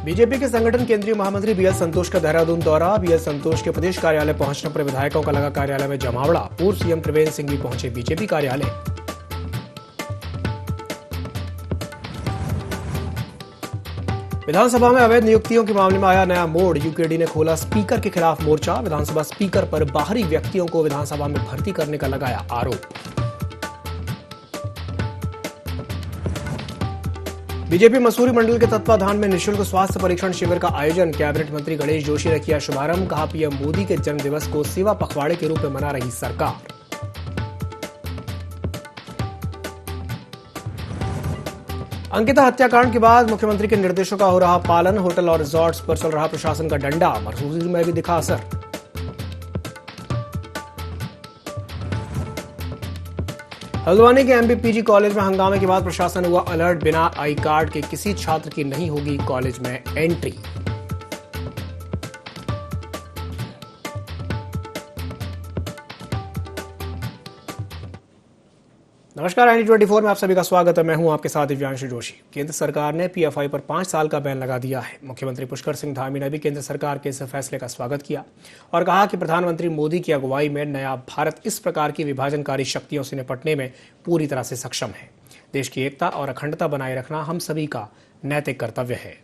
BJP के संगठन केंद्रीय महामंत्री बीएल संतोष का देहरादून दौरा। बीएल संतोष के प्रदेश कार्यालय पहुंचने पर विधायकों का लगा कार्यालय में जमावड़ा। पूर्व सीएम त्रिवेंद्र सिंह भी पहुंचे बीजेपी कार्यालय। विधानसभा में अवैध नियुक्तियों के मामले में आया नया मोड़। यूकेडी ने खोला स्पीकर के खिलाफ मोर्चा। विधानसभा स्पीकर पर बाहरी व्यक्तियों को विधानसभा में भर्ती करने का लगाया आरोप। बीजेपी मसूरी मंडल के तत्वाधान में निःशुल्क स्वास्थ्य परीक्षण शिविर का आयोजन। कैबिनेट मंत्री गणेश जोशी ने किया शुभारंभ। कहा, पीएम मोदी के जन्मदिवस को सेवा पखवाड़े के रूप में मना रही सरकार। अंकिता हत्याकांड के बाद मुख्यमंत्री के निर्देशों का हो रहा पालन। होटल और रिजॉर्ट्स पर चल रहा प्रशासन का डंडा। मसूरी में भी दिखा असर। हल्द्वानी के एमबीपीजी कॉलेज में हंगामे के बाद प्रशासन हुआ अलर्ट। बिना आई कार्ड के किसी छात्र की नहीं होगी कॉलेज में एंट्री। नमस्कार, IND24 में आप सभी का स्वागत है। मैं हूं आपके साथ दिव्यांशु जोशी। केंद्र सरकार ने पीएफआई पर 5 साल का बैन लगा दिया है। मुख्यमंत्री पुष्कर सिंह धामी ने भी केंद्र सरकार के इस फैसले का स्वागत किया और कहा कि प्रधानमंत्री मोदी की अगुवाई में नया भारत इस प्रकार की विभाजनकारी शक्तियों से निपटने में पूरी तरह से सक्षम है। देश की एकता और अखंडता बनाए रखना हम सभी का नैतिक कर्तव्य है।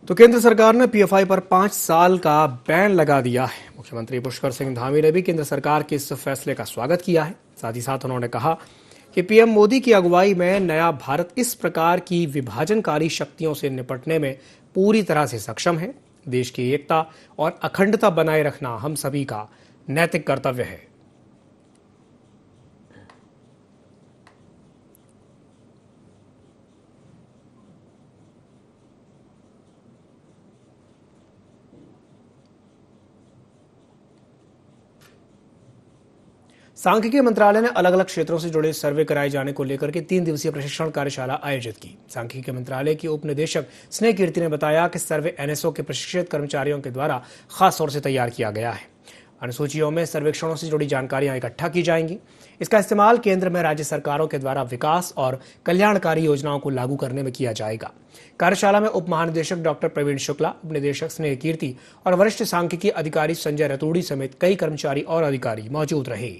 तो केंद्र सरकार ने पीएफआई पर 5 साल का बैन लगा दिया है। मुख्यमंत्री पुष्कर सिंह धामी ने भी केंद्र सरकार के इस फैसले का स्वागत किया है। साथ ही साथ उन्होंने कहा कि पीएम मोदी की अगुवाई में नया भारत इस प्रकार की विभाजनकारी शक्तियों से निपटने में पूरी तरह से सक्षम है। देश की एकता और अखंडता बनाए रखना हम सभी का नैतिक कर्तव्य है। सांख्यिकी मंत्रालय ने अलग अलग क्षेत्रों से जुड़े सर्वे कराए जाने को लेकर के 3 दिवसीय प्रशिक्षण कार्यशाला आयोजित की। सांख्यिकी मंत्रालय की उप निदेशक स्नेह कीर्ति ने बताया कि सर्वे एनएसओ के प्रशिक्षित कर्मचारियों के द्वारा खास तौर से तैयार किया गया है। अनुसूचियों में सर्वेक्षणों से जुड़ी जानकारियां इकट्ठा की जाएंगी। इसका इस्तेमाल केंद्र में राज्य सरकारों के द्वारा विकास और कल्याणकारी योजनाओं को लागू करने में किया जाएगा। कार्यशाला में उप महानिदेशक डॉक्टर प्रवीण शुक्ला, उप निदेशक स्नेह कीर्ति और वरिष्ठ सांख्यिकी अधिकारी संजय रतूड़ी समेत कई कर्मचारी और अधिकारी मौजूद रहे।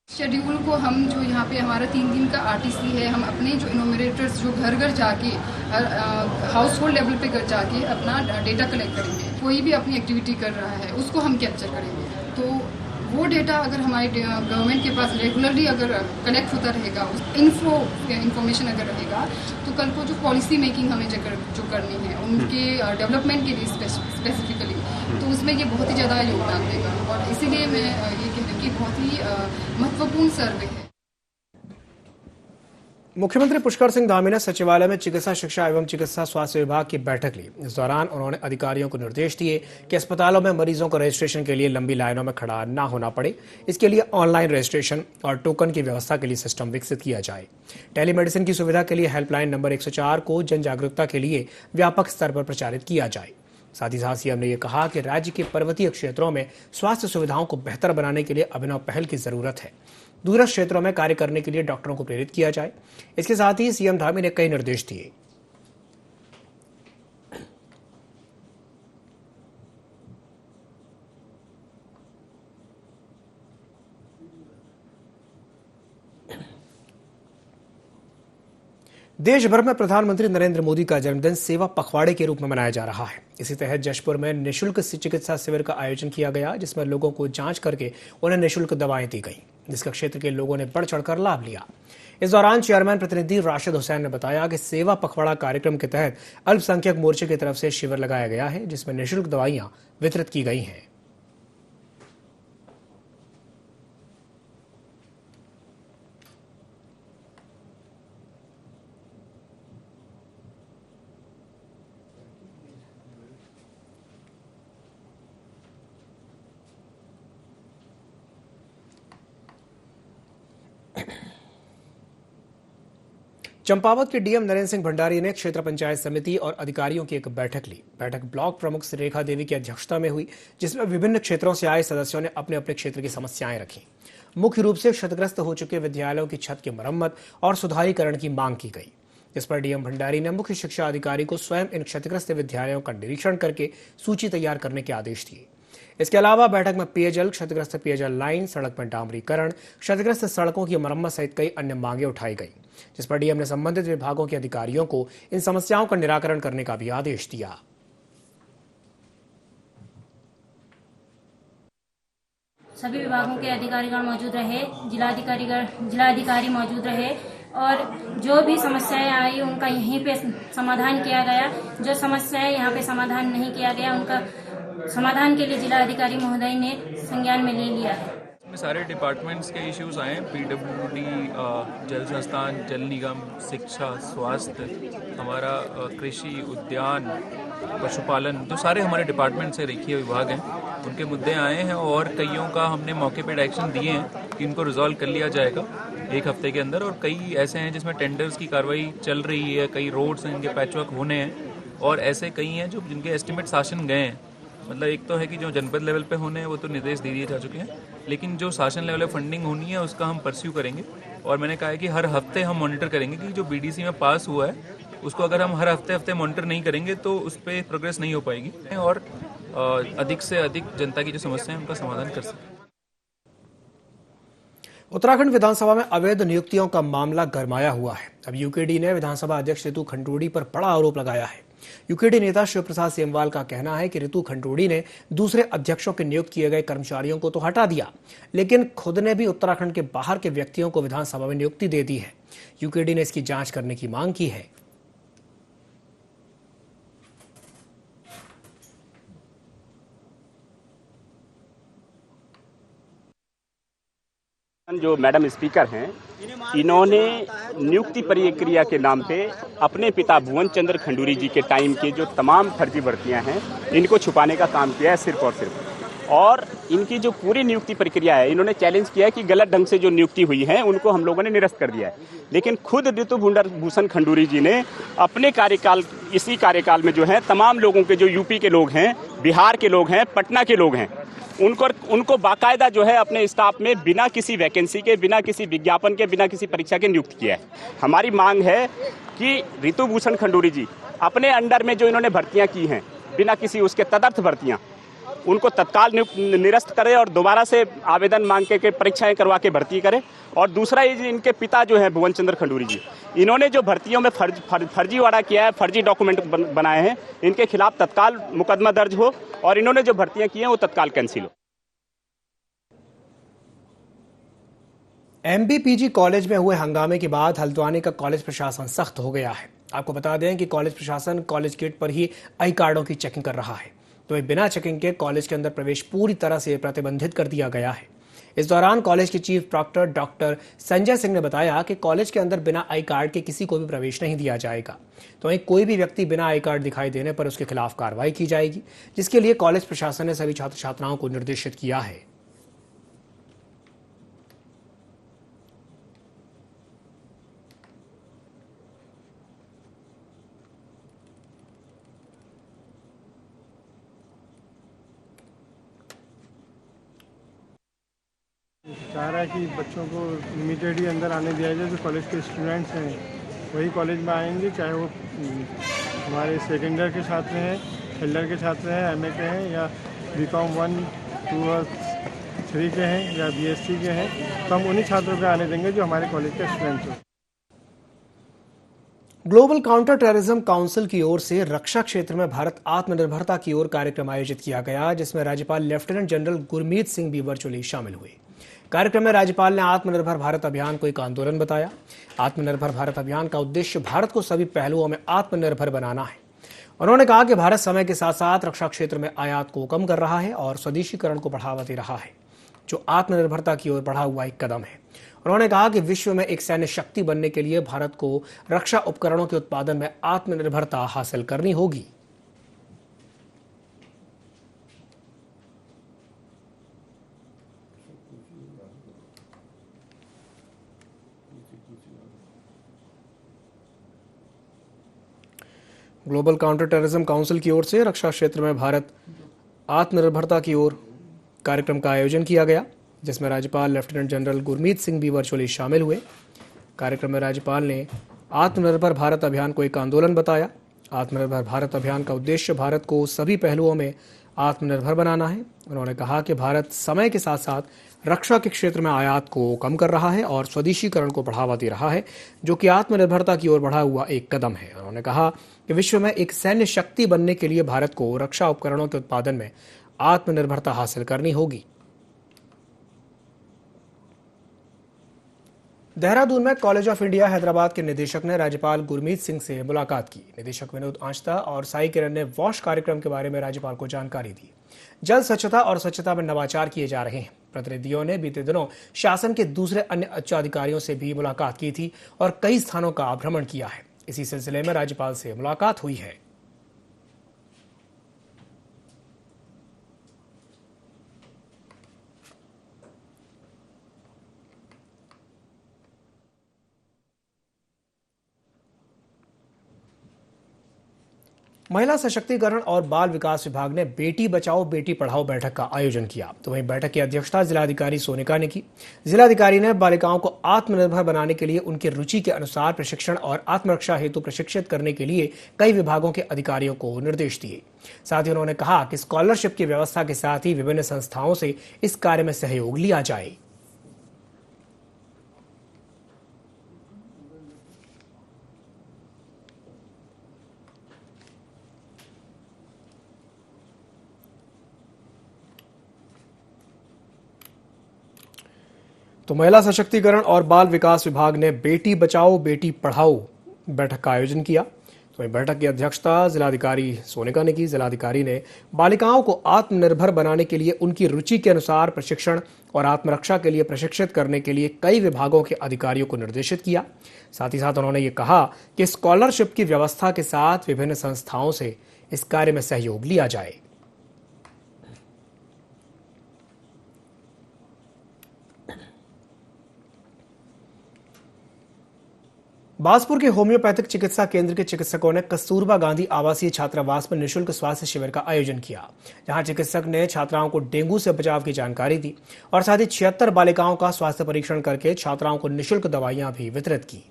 शेड्यूल को हम जो यहाँ पे हमारा 3 दिन का आरटीसी है, हम अपने जो इनोमिनेटर्स जो घर घर जाके हाउस होल्ड लेवल पे जाके अपना डेटा कलेक्ट करेंगे। कोई भी अपनी एक्टिविटी कर रहा है उसको हम कैप्चर करेंगे। तो वो डेटा अगर हमारे गवर्नमेंट के पास रेगुलरली अगर कलेक्ट होता रहेगा, इंफॉर्मेशन अगर रहेगा, तो कल को जो पॉलिसी मेकिंग हमें जो करनी है उनके डेवलपमेंट के लिए स्पेसिफिकली, तो उसमें ये बहुत ही ज़्यादा योगदान देगा। और इसीलिए मैं ये कह रही कि बहुत ही महत्वपूर्ण सर्वे है। मुख्यमंत्री पुष्कर सिंह धामी ने सचिवालय में चिकित्सा शिक्षा एवं चिकित्सा स्वास्थ्य विभाग की बैठक ली। इस दौरान उन्होंने अधिकारियों को निर्देश दिए कि अस्पतालों में मरीजों को रजिस्ट्रेशन के लिए लंबी लाइनों में खड़ा न होना पड़े। इसके लिए ऑनलाइन रजिस्ट्रेशन और टोकन की व्यवस्था के लिए सिस्टम विकसित किया जाए। टेलीमेडिसिन की सुविधा के लिए हेल्पलाइन नंबर 104 को जन जागरूकता के लिए व्यापक स्तर पर प्रचारित किया जाए। साथ ही साथ सीएम ने यह कहा कि राज्य के पर्वतीय क्षेत्रों में स्वास्थ्य सुविधाओं को बेहतर बनाने के लिए अभिनव पहल की जरूरत है। दूरस्थ क्षेत्रों में कार्य करने के लिए डॉक्टरों को प्रेरित किया जाए। इसके साथ ही सीएम धामी ने कई निर्देश दिए। देश भर में प्रधानमंत्री नरेंद्र मोदी का जन्मदिन सेवा पखवाड़े के रूप में मनाया जा रहा है। इसी तहत जशपुर में निःशुल्क चिकित्सा शिविर का आयोजन किया गया, जिसमें लोगों को जांच करके उन्हें निःशुल्क दवाएं दी गई, जिसका क्षेत्र के लोगों ने बढ़ चढ़कर लाभ लिया। इस दौरान चेयरमैन प्रतिनिधि राशिद हुसैन ने बताया कि सेवा पखवाड़ा कार्यक्रम के तहत अल्पसंख्यक मोर्चे की तरफ से शिविर लगाया गया है, जिसमें निःशुल्क दवाइयां वितरित की गई हैं। चंपावत के डीएम नरेंद्र सिंह भंडारी ने क्षेत्र पंचायत समिति और अधिकारियों की एक बैठक ली। बैठक ब्लॉक प्रमुख रेखा देवी की अध्यक्षता में हुई, जिसमें विभिन्न क्षेत्रों से आए सदस्यों ने अपने अपने क्षेत्र की समस्याएं रखी। मुख्य रूप से क्षतिग्रस्त हो चुके विद्यालयों की छत की मरम्मत और सुधारीकरण की मांग की गई। इस पर डीएम भंडारी ने मुख्य शिक्षा अधिकारी को स्वयं इन क्षतिग्रस्त विद्यालयों का निरीक्षण करके सूची तैयार करने के आदेश दिए। इसके अलावा बैठक में पेयजल, क्षतिग्रस्त पेयजल लाइन, सड़क में डामरीकरण, क्षतिग्रस्त सड़कों की मरम्मत सहित कई अन्य मांगे उठाई गई, जिस पर डीएम ने संबंधित विभागों के अधिकारियों को इन समस्याओं का निराकरण करने का भी आदेश दिया। सभी विभागों के अधिकारीगण मौजूद रहे, जिलाधिकारी मौजूद रहे और जो भी समस्याएं आई उनका यहीं पे समाधान किया गया। जो समस्याएं यहाँ पे समाधान नहीं किया गया उनका समाधान के लिए जिलाधिकारी महोदय ने संज्ञान में ले लिया है। सारे डिपार्टमेंट्स के इश्यूज आए, पीडब्ल्यूडी, जल संस्थान, जल निगम, शिक्षा, स्वास्थ्य, हमारा कृषि, उद्यान, पशुपालन, जो सारे हमारे डिपार्टमेंट से रेखीय विभाग हैं, उनके मुद्दे आए हैं और कईयों का हमने मौके पे डायरेक्शन दिए हैं कि इनको रिजॉल्व कर लिया जाएगा एक हफ्ते के अंदर। और कई ऐसे हैं जिसमें टेंडर्स की कार्रवाई चल रही है, कई रोड्स हैं इनके पैचवर्क होने हैं और ऐसे कई हैं जो जिनके एस्टिमेट शासन गए हैं। मतलब एक तो है कि जो जनपद लेवल पे होने हैं वो तो निर्देश दे दिए जा चुके हैं, लेकिन जो शासन लेवल पे फंडिंग होनी है उसका हम परस्यू करेंगे। और मैंने कहा है कि हर हफ्ते हम मॉनिटर करेंगे कि जो बीडीसी में पास हुआ है उसको अगर हम हर हफ्ते मॉनिटर नहीं करेंगे तो उस पर प्रोग्रेस नहीं हो पाएगी और अधिक से अधिक जनता की जो समस्या है उनका समाधान कर सकें। उत्तराखंड विधानसभा में अवैध नियुक्तियों का मामला गरमाया हुआ है। अब यूकेडी ने विधानसभा अध्यक्ष रितु खंडूड़ी पर बड़ा आरोप लगाया है। यूकेडी नेता शिव प्रसाद सेमवाल का कहना है कि रितु खंडूड़ी ने दूसरे अध्यक्षों के नियुक्त किए गए कर्मचारियों को तो हटा दिया, लेकिन खुद ने भी उत्तराखंड के बाहर के व्यक्तियों को विधानसभा में नियुक्ति दे दी है। यूकेडी ने इसकी जांच करने की मांग की है। जो मैडम स्पीकर हैं, इन्होंने नियुक्ति प्रक्रिया के नाम पे अपने पिता भुवन चंद्र खंडूरी जी के टाइम के जो तमाम फर्जी भर्तियां हैं इनको छुपाने का काम किया है सिर्फ और सिर्फ। और इनकी जो पूरी नियुक्ति प्रक्रिया है, इन्होंने चैलेंज किया है कि गलत ढंग से जो नियुक्ति हुई है उनको हम लोगों ने निरस्त कर दिया है। लेकिन खुद ऋतु भूषण खंडूरी जी ने अपने इसी कार्यकाल में जो है तमाम लोगों के, जो यूपी के लोग हैं, बिहार के लोग हैं, पटना के लोग हैं, उनको बाकायदा जो है अपने स्टाफ में बिना किसी वैकेंसी के, बिना किसी विज्ञापन के, बिना किसी परीक्षा के नियुक्त किया है। हमारी मांग है कि ऋतु भूषण खंडूरी जी अपने अंडर में जो इन्होंने भर्तियां की हैं, बिना किसी उसके तदर्थ भर्तियां, उनको तत्काल निरस्त करे और दोबारा से आवेदन मांग के परीक्षाएं करवा के भर्ती करे। और दूसरा, ये इनके पिता जो है भुवन चंद्र खंडूरी जी, इन्होंने जो भर्तियों में फर्जीवाड़ा किया है, फर्जी डॉक्यूमेंट बनाए हैं, इनके खिलाफ तत्काल मुकदमा दर्ज हो और इन्होंने जो भर्तियां की हैं वो तत्काल कैंसिल हो। एमबीपीजी कॉलेज में हुए हंगामे के बाद हल्द्वानी का कॉलेज प्रशासन सख्त हो गया है। आपको बता दें कि कॉलेज प्रशासन कॉलेज गेट पर ही आई कार्डों की चेकिंग कर रहा है, तो बिना चेकिंग के कॉलेज के अंदर प्रवेश पूरी तरह से प्रतिबंधित कर दिया गया है। इस दौरान कॉलेज के chief proctor doctor Sanjay Singh ने बताया कि कॉलेज के अंदर बिना आई कार्ड के किसी को भी प्रवेश नहीं दिया जाएगा, तो वहीं कोई भी व्यक्ति बिना आई कार्ड दिखाई देने पर उसके खिलाफ कार्रवाई की जाएगी, जिसके लिए कॉलेज प्रशासन ने सभी छात्र छात्राओं को निर्देशित किया है। चाह रहा है कि बच्चों को लिमिटेड ही अंदर आने दिया जाए। जो कॉलेज के स्टूडेंट्स हैं वही कॉलेज में आएंगे, चाहे वो हमारे सेकेंड ईयर के छात्र हैं, थर्ड ईयर के छात्र हैं, एमए के हैं, या बीकॉम 1, 2 और 3 के हैं, या बीएससी के हैं, तो हम उन्हीं छात्रों को आने देंगे जो हमारे कॉलेज के स्टूडेंट्स हैं। ग्लोबल काउंटर टेररिज्म काउंसिल की ओर से रक्षा क्षेत्र में भारत आत्मनिर्भरता की ओर कार्यक्रम आयोजित किया गया, जिसमें राज्यपाल लेफ्टिनेंट जनरल गुरमीत सिंह भी वर्चुअली शामिल हुए। कार्यक्रम में राज्यपाल ने आत्मनिर्भर भारत अभियान को एक आंदोलन बताया। आत्मनिर्भर भारत अभियान का उद्देश्य भारत को सभी पहलुओं में आत्मनिर्भर बनाना है। उन्होंने कहा कि भारत समय के साथ साथ रक्षा क्षेत्र में आयात को कम कर रहा है और स्वदेशीकरण को बढ़ावा दे रहा है, जो आत्मनिर्भरता की ओर बढ़ा हुआ एक कदम है। उन्होंने कहा कि विश्व में एक सैन्य शक्ति बनने के लिए भारत को रक्षा उपकरणों के उत्पादन में आत्मनिर्भरता हासिल करनी होगी। ग्लोबल काउंटर टेररिज्म काउंसिल की ओर से रक्षा क्षेत्र में भारत आत्मनिर्भरता की ओर कार्यक्रम का आयोजन किया गया, जिसमें राज्यपाल लेफ्टिनेंट जनरल गुरमीत सिंह भी वर्चुअली शामिल हुए। कार्यक्रम में राज्यपाल ने आत्मनिर्भर भारत अभियान को एक आंदोलन बताया। आत्मनिर्भर भारत अभियान का उद्देश्य भारत को सभी पहलुओं में आत्मनिर्भर बनाना है। उन्होंने कहा कि भारत समय के साथ साथ रक्षा के क्षेत्र में आयात को कम कर रहा है और स्वदेशीकरण को बढ़ावा दे रहा है, जो कि आत्मनिर्भरता की ओर बढ़ा हुआ एक कदम है। उन्होंने कहा कि विश्व में एक सैन्य शक्ति बनने के लिए भारत को रक्षा उपकरणों के उत्पादन में आत्मनिर्भरता हासिल करनी होगी। देहरादून में कॉलेज ऑफ इंडिया हैदराबाद के निदेशक ने राज्यपाल गुरमीत सिंह से मुलाकात की। निदेशक विनोद आंचता और साई किरण ने वॉश कार्यक्रम के बारे में राज्यपाल को जानकारी दी। जल स्वच्छता और स्वच्छता में नवाचार किए जा रहे हैं। प्रतिनिधियों ने बीते दिनों शासन के दूसरे अन्य उच्चाधिकारियों से भी मुलाकात की थी और कई स्थानों का भ्रमण किया है। इसी सिलसिले में राज्यपाल से मुलाकात हुई है। महिला सशक्तिकरण और बाल विकास विभाग ने बेटी बचाओ बेटी पढ़ाओ बैठक का आयोजन किया। तो वहीं बैठक की अध्यक्षता जिलाधिकारी सोनिका ने की। जिलाधिकारी ने बालिकाओं को आत्मनिर्भर बनाने के लिए उनकी रुचि के अनुसार प्रशिक्षण और आत्मरक्षा हेतु प्रशिक्षित करने के लिए कई विभागों के अधिकारियों को निर्देश दिए। साथ ही उन्होंने कहा कि स्कॉलरशिप की व्यवस्था के साथ ही विभिन्न संस्थाओं से इस कार्य में सहयोग लिया जाए। तो महिला सशक्तिकरण और बाल विकास विभाग ने बेटी बचाओ बेटी पढ़ाओ बैठक का आयोजन किया। तो वहीं बैठक की अध्यक्षता जिलाधिकारी सोनिका ने की। जिलाधिकारी ने बालिकाओं को आत्मनिर्भर बनाने के लिए उनकी रुचि के अनुसार प्रशिक्षण और आत्मरक्षा के लिए प्रशिक्षित करने के लिए कई विभागों के अधिकारियों को निर्देशित किया। साथ ही साथ उन्होंने ये कहा कि स्कॉलरशिप की व्यवस्था के साथ विभिन्न संस्थाओं से इस कार्य में सहयोग लिया जाए। बाजपुर के होम्योपैथिक चिकित्सा केंद्र के चिकित्सकों ने कस्तूरबा गांधी आवासीय छात्रावास में निःशुल्क स्वास्थ्य शिविर का आयोजन किया, जहां चिकित्सक ने छात्राओं को डेंगू से बचाव की जानकारी दी और साथ ही 76 बालिकाओं का स्वास्थ्य परीक्षण करके छात्राओं को निःशुल्क दवाइयां भी वितरित की।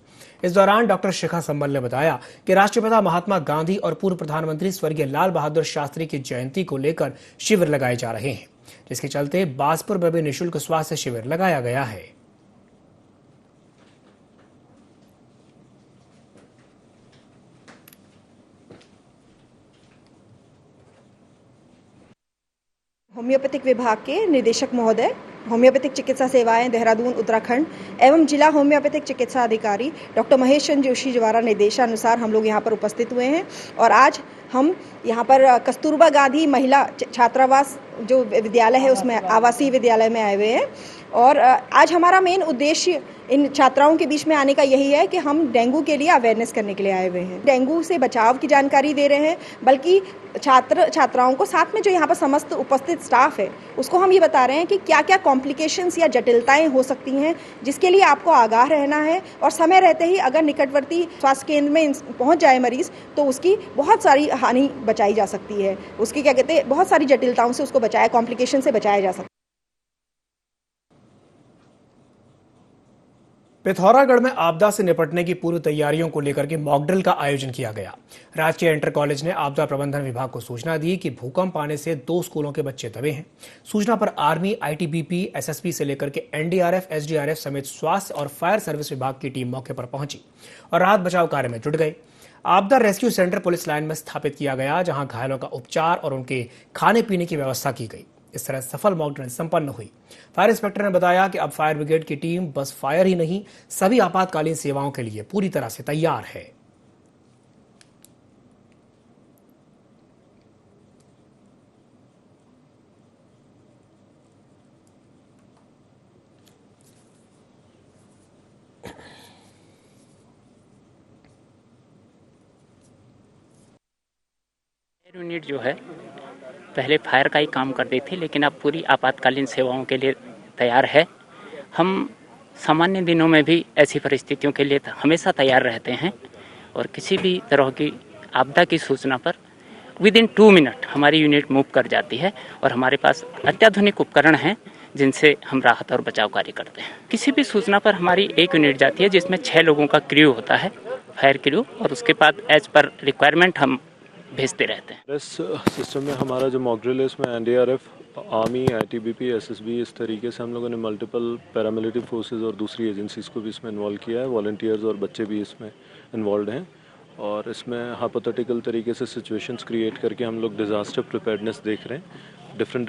इस दौरान डॉक्टर शिखा संबल ने बताया कि राष्ट्रपिता महात्मा गांधी और पूर्व प्रधानमंत्री स्वर्गीय लाल बहादुर शास्त्री की जयंती को लेकर शिविर लगाए जा रहे हैं, जिसके चलते बाजपुर में भी निःशुल्क स्वास्थ्य शिविर लगाया गया है। होम्योपैथिक विभाग के निदेशक महोदय, होम्योपैथिक चिकित्सा सेवाएं देहरादून उत्तराखंड एवं जिला होम्योपैथिक चिकित्सा अधिकारी डॉक्टर महेश चंद्र जोशी द्वारा निर्देशानुसार हम लोग यहाँ पर उपस्थित हुए हैं और आज हम यहाँ पर कस्तूरबा गांधी महिला छात्रावास जो विद्यालय है उसमें आवासीय विद्यालय में आए हुए हैं और आज हमारा मेन उद्देश्य इन छात्राओं के बीच में आने का यही है कि हम डेंगू के लिए अवेयरनेस करने के लिए आए हुए हैं। डेंगू से बचाव की जानकारी दे रहे हैं, बल्कि छात्राओं को साथ में जो यहाँ पर समस्त उपस्थित स्टाफ है उसको हम ये बता रहे हैं कि क्या क्या कॉम्प्लिकेशंस या जटिलताएं हो सकती हैं, जिसके लिए आपको आगाह रहना है और समय रहते ही अगर निकटवर्ती स्वास्थ्य केंद्र में पहुँच जाए मरीज तो उसकी बहुत सारी हानि बचाई जा सकती है। उसकी क्या कहते हैं, बहुत सारी जटिलताओं से उसको बचाया, कॉम्प्लिकेशन से बचाया जा सकता है। पिथौरागढ़ में आपदा से निपटने की पूर्व तैयारियों को लेकर के मॉक ड्रिल का आयोजन किया गया। राजकीय इंटर कॉलेज ने आपदा प्रबंधन विभाग को सूचना दी कि भूकंप आने से 2 स्कूलों के बच्चे दबे हैं। सूचना पर आर्मी, आईटीबीपी, एसएसपी से लेकर के एनडीआरएफ, एसडीआरएफ समेत स्वास्थ्य और फायर सर्विस विभाग की टीम मौके पर पहुंची और राहत बचाव कार्य में जुट गए। आपदा रेस्क्यू सेंटर पुलिस लाइन में स्थापित किया गया, जहां घायलों का उपचार और उनके खाने पीने की व्यवस्था की गई। इस तरह सफल मॉक ड्रिल संपन्न हुई। फायर इंस्पेक्टर ने बताया कि अब फायर ब्रिगेड की टीम बस फायर ही नहीं, सभी आपातकालीन सेवाओं के लिए पूरी तरह से तैयार है। यूनिट जो है पहले फायर का ही काम करती थी, लेकिन अब पूरी आपातकालीन सेवाओं के लिए तैयार है। हम सामान्य दिनों में भी ऐसी परिस्थितियों के लिए हमेशा तैयार रहते हैं और किसी भी तरह की आपदा की सूचना पर विदिन 2 मिनट हमारी यूनिट मूव कर जाती है और हमारे पास अत्याधुनिक उपकरण हैं जिनसे हम राहत और बचाव कार्य करते हैं। किसी भी सूचना पर हमारी एक यूनिट जाती है जिसमें 6 लोगों का क्रू होता है, फायर क्रू, और उसके बाद एज पर रिक्वायरमेंट हम भेजते रहते हैं। इस सिस्टम में हमारा जो मॉक ड्रिल है इसमें एनडीआरएफ, आर्मी, आईटीबीपी, एसएसबी, इस तरीके से हम लोगों ने मल्टीपल पैरामिलिट्री फोर्सेस और दूसरी एजेंसीज को भी इसमें इन्वॉल्व किया है। वॉलंटियर्स और बच्चे भी इसमें इन्वॉल्व हैं और इसमें हाइपोथेटिकल तरीके से सिचुएशंस क्रिएट करके हम लोग डिज़ास्टर प्रिपेयर्डनेस देख रहे हैं। डिफरेंट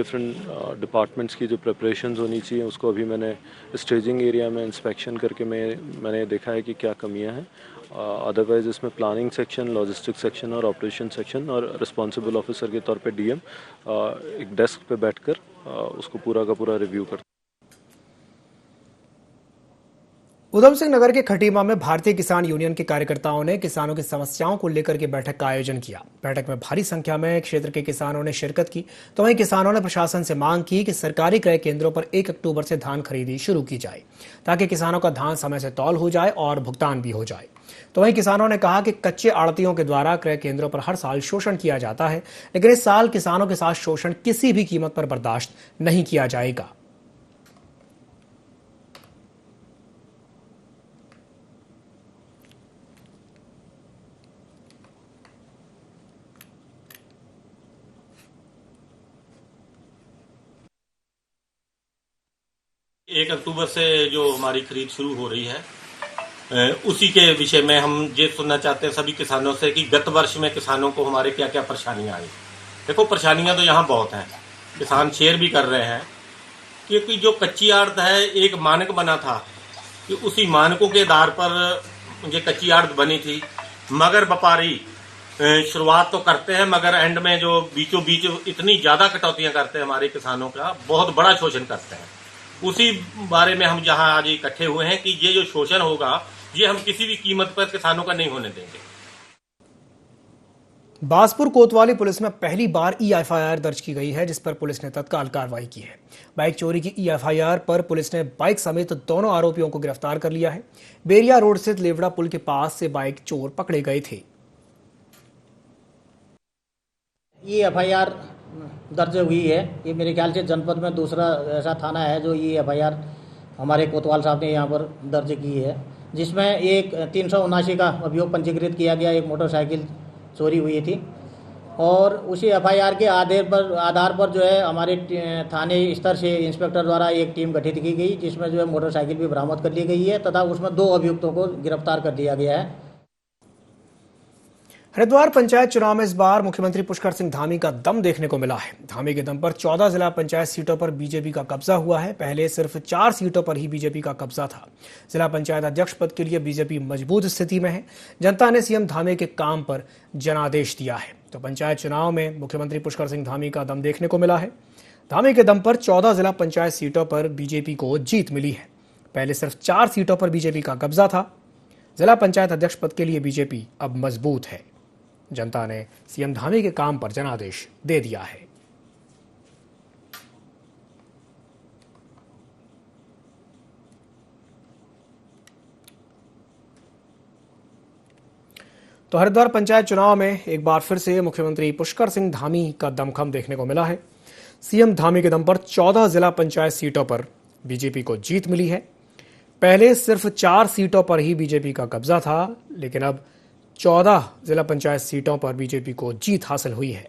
डिपार्टमेंट्स की जो प्रिपरेशंस होनी चाहिए उसको अभी मैंने स्टेजिंग एरिया में इंस्पेक्शन करके मैंने देखा है कि क्या कमियां हैं। अदरवाइज इसमें प्लानिंग सेक्शन, लॉजिस्टिक सेक्शन और ऑपरेशन सेक्शन और रिस्पॉन्सिबल ऑफिसर के तौर पे डीएम एक डेस्क पे बैठकर उसको पूरा का पूरा रिव्यू करते हैं। उधम सिंह नगर के खटीमा में भारतीय किसान यूनियन के कार्यकर्ताओं ने किसानों की समस्याओं को लेकर के बैठक का आयोजन किया। बैठक में भारी संख्या में क्षेत्र के किसानों ने शिरकत की। तो वहीं किसानों ने प्रशासन से मांग की कि सरकारी क्रय केंद्रों पर 1 अक्टूबर से धान खरीदी शुरू की जाए ताकि किसानों का धान समय से तौल हो जाए और भुगतान भी हो जाए। तो वहीं किसानों ने कहा कि कच्चे आड़तियों के द्वारा क्रय केंद्रों पर हर साल शोषण किया जाता है, लेकिन इस साल किसानों के साथ शोषण किसी भी कीमत पर बर्दाश्त नहीं किया जाएगा। एक अक्टूबर से जो हमारी खरीद शुरू हो रही है उसी के विषय में हम ये सुनना चाहते हैं सभी किसानों से कि गत वर्ष में किसानों को हमारे क्या क्या परेशानियां आई। देखो, परेशानियां तो यहाँ बहुत हैं, किसान शेयर भी कर रहे हैं, क्योंकि जो कच्ची आड़त है एक मानक बना था कि उसी मानकों के आधार पर ये कच्ची आड़त बनी थी, मगर व्यापारी शुरुआत तो करते हैं मगर एंड में जो बीचों बीच इतनी ज्यादा कटौतियां करते हैं हमारे किसानों का, बहुत बड़ा शोषण करते हैं। उसी बारे में हम जहां आज इकट्ठे हुए हैं कि ये जो शोषण होगा ये हम किसी भी कीमत पर किसानों का नहीं होने देंगे। बासपुर कोतवाली पुलिस में पहली बार एफआईआर दर्ज की गई है, जिस पर पुलिस ने तत्काल कार्रवाई की है। बाइक चोरी की एफआईआर पर पुलिस ने बाइक समेत दोनों आरोपियों को गिरफ्तार कर लिया है। बेरिया रोड स्थित लेवड़ा पुल के पास से बाइक चोर पकड़े गए थे। एफआईआर दर्ज हुई है, ये मेरे ख्याल से जनपद में दूसरा ऐसा थाना है जो ये एफआईआर हमारे कोतवाल साहब ने यहाँ पर दर्ज की है, जिसमें एक 379 का अभियोग पंजीकृत किया गया। एक मोटरसाइकिल चोरी हुई थी और उसी एफआईआर के आधार पर जो है हमारे थाने स्तर से इंस्पेक्टर द्वारा एक टीम गठित की गई, जिसमें जो है मोटरसाइकिल भी बरामद कर ली गई है तथा उसमें 2 अभियुक्तों को गिरफ्तार कर दिया गया है। हरिद्वार पंचायत चुनाव में इस बार मुख्यमंत्री पुष्कर सिंह धामी का दम देखने को मिला है। धामी के दम पर 14 जिला पंचायत सीटों पर बीजेपी का कब्जा हुआ है। पहले सिर्फ 4 सीटों पर ही बीजेपी का कब्जा था। जिला पंचायत अध्यक्ष पद के लिए बीजेपी मजबूत स्थिति में है। जनता ने सीएम धामी के काम पर जनादेश दिया है। तो पंचायत चुनाव में मुख्यमंत्री पुष्कर सिंह धामी का दम देखने को मिला है। धामी के दम पर 14 जिला पंचायत सीटों पर बीजेपी को जीत मिली है। पहले सिर्फ 4 सीटों पर बीजेपी का कब्जा था। जिला पंचायत अध्यक्ष पद के लिए बीजेपी अब मजबूत है। जनता ने सीएम धामी के काम पर जनादेश दे दिया है। तो हरिद्वार पंचायत चुनाव में एक बार फिर से मुख्यमंत्री पुष्कर सिंह धामी का दमखम देखने को मिला है। सीएम धामी के दम पर 14 जिला पंचायत सीटों पर बीजेपी को जीत मिली है। पहले सिर्फ 4 सीटों पर ही बीजेपी का कब्जा था, लेकिन अब 14 जिला पंचायत सीटों पर बीजेपी को जीत हासिल हुई है।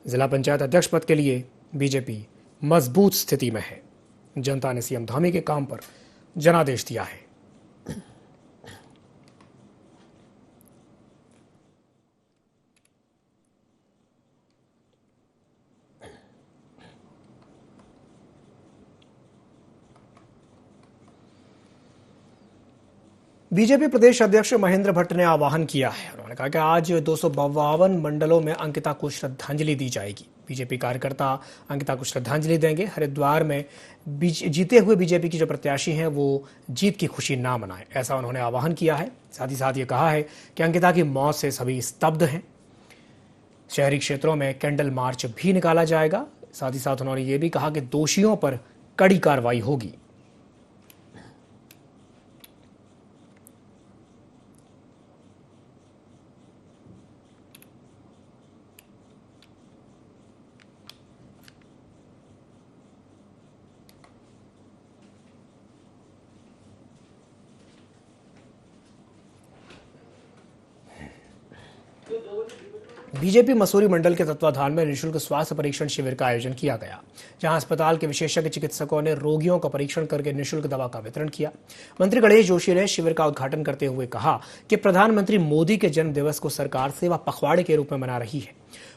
जिला पंचायत अध्यक्ष पद के लिए बीजेपी मजबूत स्थिति में है। जनता ने सीएम धामी के काम पर जनादेश दिया है। बीजेपी प्रदेश अध्यक्ष महेंद्र भट्ट ने आह्वान किया है। उन्होंने कहा कि आज 252 मंडलों में अंकिता को श्रद्धांजलि दी जाएगी। बीजेपी कार्यकर्ता अंकिता को श्रद्धांजलि देंगे। हरिद्वार में जीते हुए बीजेपी की जो प्रत्याशी हैं वो जीत की खुशी ना मनाएं, ऐसा उन्होंने आह्वान किया है। साथ ही साथ ये कहा है कि अंकिता की मौत से सभी स्तब्ध हैं। शहरी क्षेत्रों में कैंडल मार्च भी निकाला जाएगा। साथ ही साथ उन्होंने ये भी कहा कि दोषियों पर कड़ी कार्रवाई होगी। बीजेपी मसूरी मंडल के तत्वाधान में निःशुल्क स्वास्थ्य परीक्षण शिविर का आयोजन किया गया, जहां अस्पताल के विशेषज्ञ चिकित्सकों ने रोगियों का परीक्षण करके निःशुल्क दवा का वितरण किया। मंत्री गणेश जोशी ने शिविर का उद्घाटन करते हुए कहा कि प्रधानमंत्री मोदी के जन्म दिवस को सरकार सेवा पखवाड़े के रूप में मना रही है।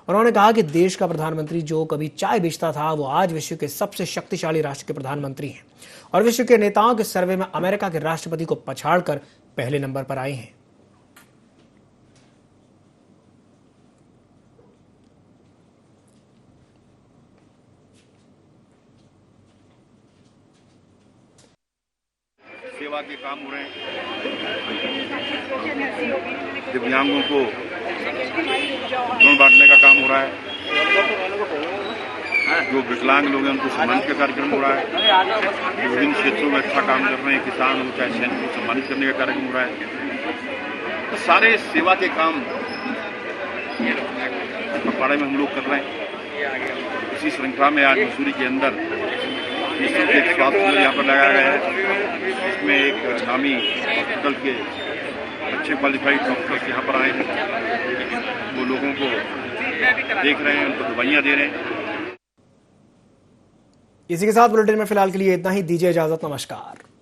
उन्होंने कहा कि देश का प्रधानमंत्री जो कभी चाय बेचता था, वो आज विश्व के सबसे शक्तिशाली राष्ट्र के प्रधानमंत्री हैं और विश्व के नेताओं के सर्वे में अमेरिका के राष्ट्रपति को पछाड़कर पहले नंबर पर आए हैं। सेवा के काम हो रहे हैं, दिव्यांगों को ऋण बांटने का काम हो रहा है, जो विकलांग लोग हैं उनको सम्मानित का कार्यक्रम हो रहा है, विभिन्न क्षेत्रों में अच्छा काम कर रहे हैं किसान हो चाहे सैनिक को सम्मानित करने का कार्यक्रम हो रहा है। तो सारे सेवा के काम पखवाड़े में हम लोग कर रहे हैं। इसी श्रृंखला में आज मसूरी के अंदर एक स्वास्थ्य केंद्र यहाँ पर लगाया गया है। इसमें एक नामी हॉस्पिटल के अच्छे क्वालिफाइड डॉक्टर्स यहाँ पर आए हैं, वो लोगों को देख रहे हैं, उनको दवाइयाँ दे रहे हैं। इसी के साथ बुलेटिन में फिलहाल के लिए इतना ही। दीजिए इजाजत। नमस्कार।